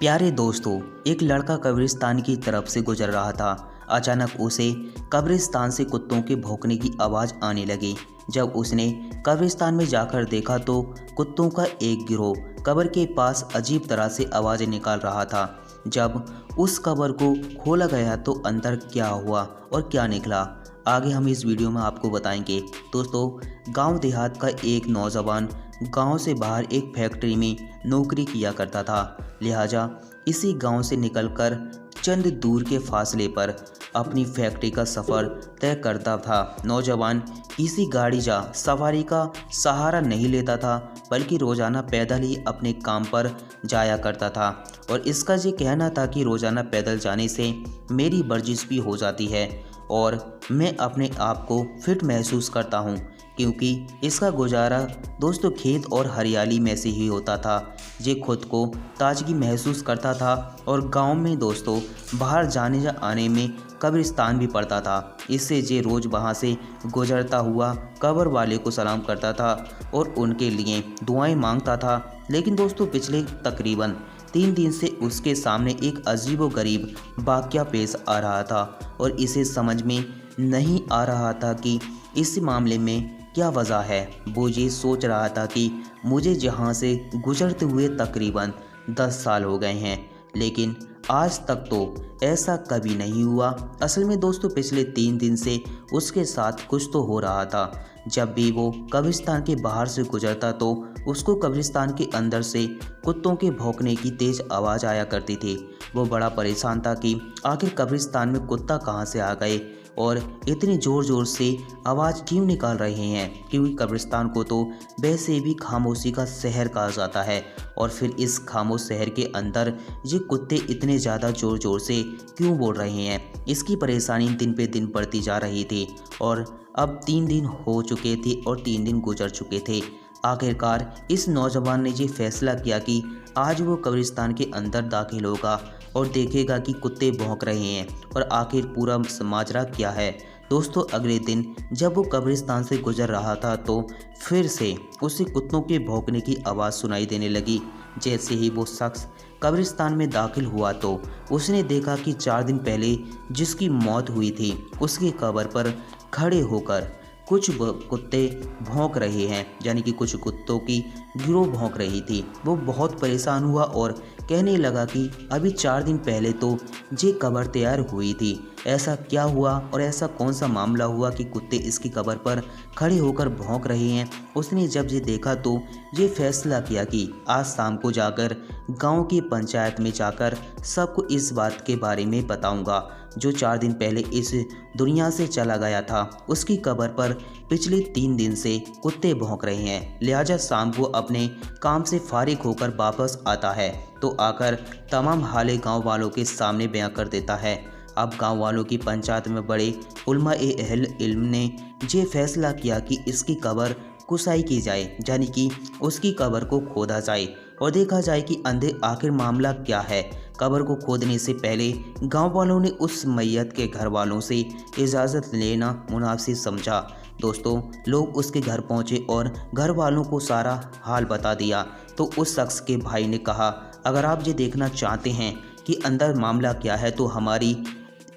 प्यारे दोस्तों, एक लड़का कब्रिस्तान की तरफ से गुजर रहा था। अचानक उसे कब्रिस्तान से कुत्तों के भौंकने की आवाज़ आने लगी। जब उसने कब्रिस्तान में जाकर देखा तो कुत्तों का एक गिरोह कब्र के पास अजीब तरह से आवाज़ें निकाल रहा था। जब उस कब्र को खोला गया तो अंदर क्या हुआ और क्या निकला, आगे हम इस वीडियो में आपको बताएंगे। दोस्तों, गांव देहात का एक नौजवान गांव से बाहर एक फैक्ट्री में नौकरी किया करता था। लिहाजा इसी गांव से निकलकर चंद दूर के फासले पर अपनी फैक्ट्री का सफ़र तय करता था। नौजवान किसी गाड़ी या सवारी का सहारा नहीं लेता था, बल्कि रोज़ाना पैदल ही अपने काम पर जाया करता था। और इसका ये कहना था कि रोज़ाना पैदल जाने से मेरी वर्जिश भी हो जाती है और मैं अपने आप को फिट महसूस करता हूँ, क्योंकि इसका गुजारा दोस्तों खेत और हरियाली में से ही होता था। ये खुद को ताजगी महसूस करता था और गांव में दोस्तों बाहर जाने या आने में कब्रिस्तान भी पड़ता था। इससे ये रोज़ वहां से गुजरता हुआ कब्र वाले को सलाम करता था और उनके लिए दुआएं मांगता था। लेकिन दोस्तों पिछले तकरीबन 3 दिन से उसके सामने एक अजीबोगरीब वाक़या पेश आ रहा था और इसे समझ में नहीं आ रहा था कि इस मामले में क्या वजह है। वो ये सोच रहा था कि मुझे जहाँ से गुजरते हुए तकरीबन 10 साल हो गए हैं, लेकिन आज तक तो ऐसा कभी नहीं हुआ। असल में दोस्तों पिछले 3 दिन से उसके साथ कुछ तो हो रहा था। जब भी वो कब्रिस्तान के बाहर से गुजरता तो उसको कब्रिस्तान के अंदर से कुत्तों के भौंकने की तेज़ आवाज़ आया करती थी। वो बड़ा परेशान था कि आखिर कब्रिस्तान में कुत्ता कहाँ से आ गए और इतनी ज़ोर ज़ोर से आवाज़ क्यों निकाल रहे हैं, क्योंकि कब्रिस्तान को तो वैसे भी खामोशी का शहर कहा जाता है। और फिर इस खामोश शहर के अंदर ये कुत्ते इतने ज़्यादा ज़ोर ज़ोर से क्यों बोल रहे हैं, इसकी परेशानी दिन पे दिन बढ़ती जा रही थी। और अब 3 दिन हो चुके थे और 3 दिन गुजर चुके थे। आखिरकार इस नौजवान ने ये फैसला किया कि आज वो कब्रिस्तान के अंदर दाखिल होगा और देखेगा कि कुत्ते भौंक रहे हैं और आखिर पूरा माजरा क्या है। दोस्तों अगले दिन जब वो कब्रिस्तान से गुजर रहा था तो फिर से उसे कुत्तों के भौंकने की आवाज़ सुनाई देने लगी। जैसे ही वो शख्स कब्रिस्तान में दाखिल हुआ तो उसने देखा कि 4 दिन पहले जिसकी मौत हुई थी उसकी कब्र पर खड़े होकर कुछ कुत्ते भौंक रहे हैं, यानी कि कुछ कुत्तों की गिरोह भौंक रही थी। वो बहुत परेशान हुआ और कहने लगा कि अभी 4 दिन पहले तो ये कब्र तैयार हुई थी, ऐसा क्या हुआ और ऐसा कौन सा मामला हुआ कि कुत्ते इसकी कब्र पर खड़े होकर भौंक रहे हैं। उसने जब ये देखा तो ये फैसला किया कि आज शाम को जाकर गांव की पंचायत में जाकर सबको इस बात के बारे में बताऊंगा। जो 4 दिन पहले इस दुनिया से चला गया था उसकी कब्र पर पिछले 3 दिन से कुत्ते भौंक रहे हैं। लिहाजा शाम को अपने काम से फारिग होकर वापस आता है तो आकर तमाम हाले गांव वालों के सामने बयां कर देता है। अब गांव वालों की पंचायत में बड़े उलमा-ए अहल इल्म ने ये फैसला किया कि इसकी कब्र कुसाई की जाए, यानी कि उसकी कब्र को खोदा जाए और देखा जाए कि अंदर आखिर मामला क्या है। कब्र को खोदने से पहले गांव वालों ने उस मैयत के घर वालों से इजाज़त लेना मुनासिब समझा। दोस्तों लोग उसके घर पहुंचे और घर वालों को सारा हाल बता दिया। तो उस शख्स के भाई ने कहा, अगर आप ये देखना चाहते हैं कि अंदर मामला क्या है तो हमारी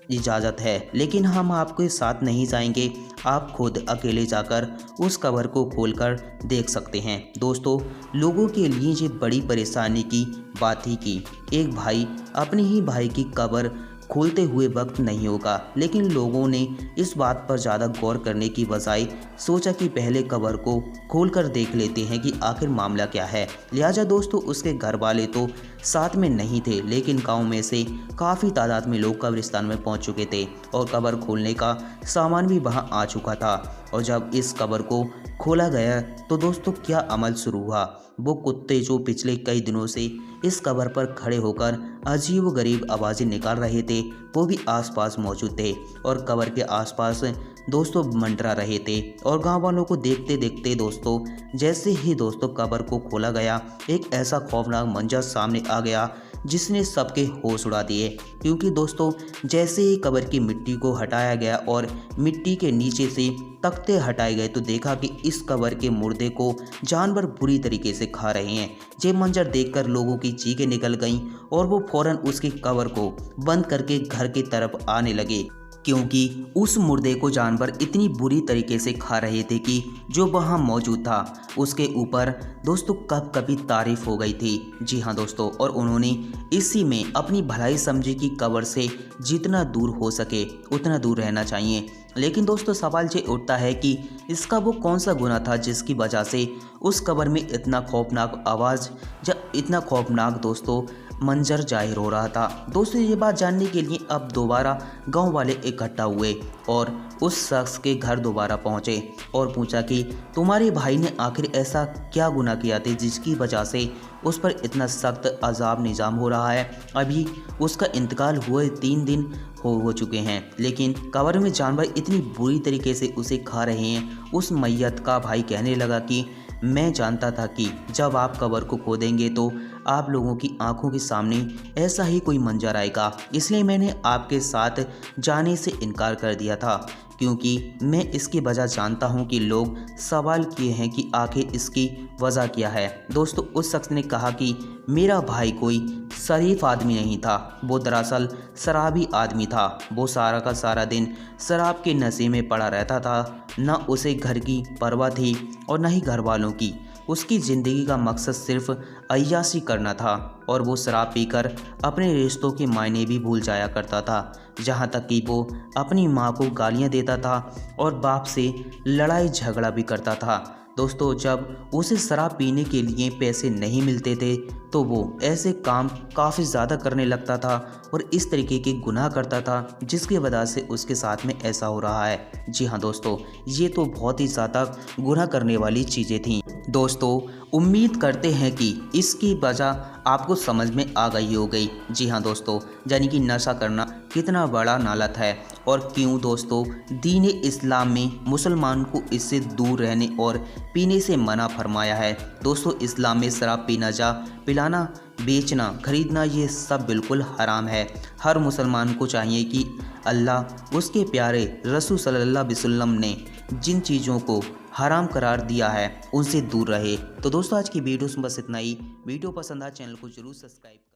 इजाज़त है, लेकिन हम आपके साथ नहीं जाएंगे। आप खुद अकेले जाकर उस कब्र को खोलकर देख सकते हैं। दोस्तों लोगों के लिए ये बड़ी परेशानी की बात थी कि एक भाई अपने ही भाई की कब्र खोलते हुए वक्त नहीं होगा, लेकिन लोगों ने इस बात पर ज़्यादा गौर करने की बजाय सोचा कि पहले कब्र को खोलकर देख लेते हैं कि आखिर मामला क्या है। लिहाजा दोस्तों उसके घर वाले तो साथ में नहीं थे, लेकिन गांव में से काफ़ी तादाद में लोग कब्रिस्तान में पहुंच चुके थे और कब्र खोलने का सामान भी वहां आ चुका था। और जब इस कब्र को खोला गया तो दोस्तों क्या अमल शुरू हुआ। वो कुत्ते जो पिछले कई दिनों से इस कब्र पर खड़े होकर अजीब व गरीब आवाज़ें निकाल रहे थे वो भी आसपास मौजूद थे और कब्र के आसपास दोस्तों मंडरा रहे थे। और गांव वालों को देखते देखते दोस्तों जैसे ही दोस्तों कब्र को खोला गया एक ऐसा खौफनाक मंजर सामने आ गया जिसने सबके होश उड़ा दिए। क्योंकि दोस्तों जैसे ही कब्र की मिट्टी को हटाया गया और मिट्टी के नीचे से तख्ते हटाए गए तो देखा कि इस कब्र के मुर्दे को जानवर बुरी तरीके से खा रहे हैं। ये मंजर देखकर लोगों की चीखें निकल गईं और वो फौरन उसकी कब्र को बंद करके घर की तरफ आने लगे, क्योंकि उस मुर्दे को जानवर इतनी बुरी तरीके से खा रहे थे कि जो वहाँ मौजूद था उसके ऊपर दोस्तों कब कभी तारीफ हो गई थी। जी हाँ दोस्तों, और उन्होंने इसी में अपनी भलाई समझी कि कब्र से जितना दूर हो सके उतना दूर रहना चाहिए। लेकिन दोस्तों सवाल ये उठता है कि इसका वो कौन सा गुनाह था जिसकी वजह से उस कब्र में इतना खौफनाक आवाज़ या इतना खौफनाक दोस्तों मंजर जाहिर हो रहा था। दोस्तों ये बात जानने के लिए अब दोबारा गांव वाले इकट्ठा हुए और उस शख्स के घर दोबारा पहुंचे और पूछा कि तुम्हारे भाई ने आखिर ऐसा क्या गुनाह किया था जिसकी वजह से उस पर इतना सख्त अजाब निज़ाम हो रहा है। अभी उसका इंतकाल हुए 3 दिन हो चुके हैं, लेकिन कब्र में जानवर इतनी बुरी तरीके से उसे खा रहे हैं। उस मैयत का भाई कहने लगा कि मैं जानता था कि जब आप कब्र को खोदेंगे तो आप लोगों की आंखों के सामने ऐसा ही कोई मंजर आएगा, इसलिए मैंने आपके साथ जाने से इनकार कर दिया था, क्योंकि मैं इसकी वजह जानता हूं कि लोग सवाल किए हैं कि आखिर इसकी वजह क्या है। दोस्तों उस शख्स ने कहा कि मेरा भाई कोई शरीफ आदमी नहीं था, वो दरअसल शराबी आदमी था। वो सारा का सारा दिन शराब के नशे में पड़ा रहता था, न उसे घर की परवाह थी और न ही घर वालों की। उसकी ज़िंदगी का मकसद सिर्फ अय्याशी करना था और वो शराब पीकर अपने रिश्तों के मायने भी भूल जाया करता था। जहाँ तक कि वो अपनी माँ को गालियाँ देता था और बाप से लड़ाई झगड़ा भी करता था। दोस्तों जब उसे शराब पीने के लिए पैसे नहीं मिलते थे तो वो ऐसे काम काफ़ी ज़्यादा करने लगता था और इस तरीके के गुनाह करता था जिसकी वजह से उसके साथ में ऐसा हो रहा है। जी हाँ दोस्तों, ये तो बहुत ही ज़्यादा गुनाह करने वाली चीज़ें थीं। दोस्तों उम्मीद करते हैं कि इसकी वजह आपको समझ में आ गई हो गई। जी हाँ दोस्तों, यानी कि नशा करना कितना बड़ा नालत है और क्यों दोस्तों दीन इस्लाम में मुसलमान को इससे दूर रहने और पीने से मना फरमाया है। दोस्तों इस्लाम में शराब पीना पिलाना, बेचना, खरीदना ये सब बिल्कुल हराम है। हर मुसलमान को चाहिए कि अल्लाह उसके प्यारे रसूल सल्लल्लाहु अलैहि वसल्लम ने जिन चीज़ों को हराम करार दिया है उनसे दूर रहे। तो दोस्तों आज की वीडियो में बस इतना ही। वीडियो पसंद आए चैनल को जरूर सब्सक्राइब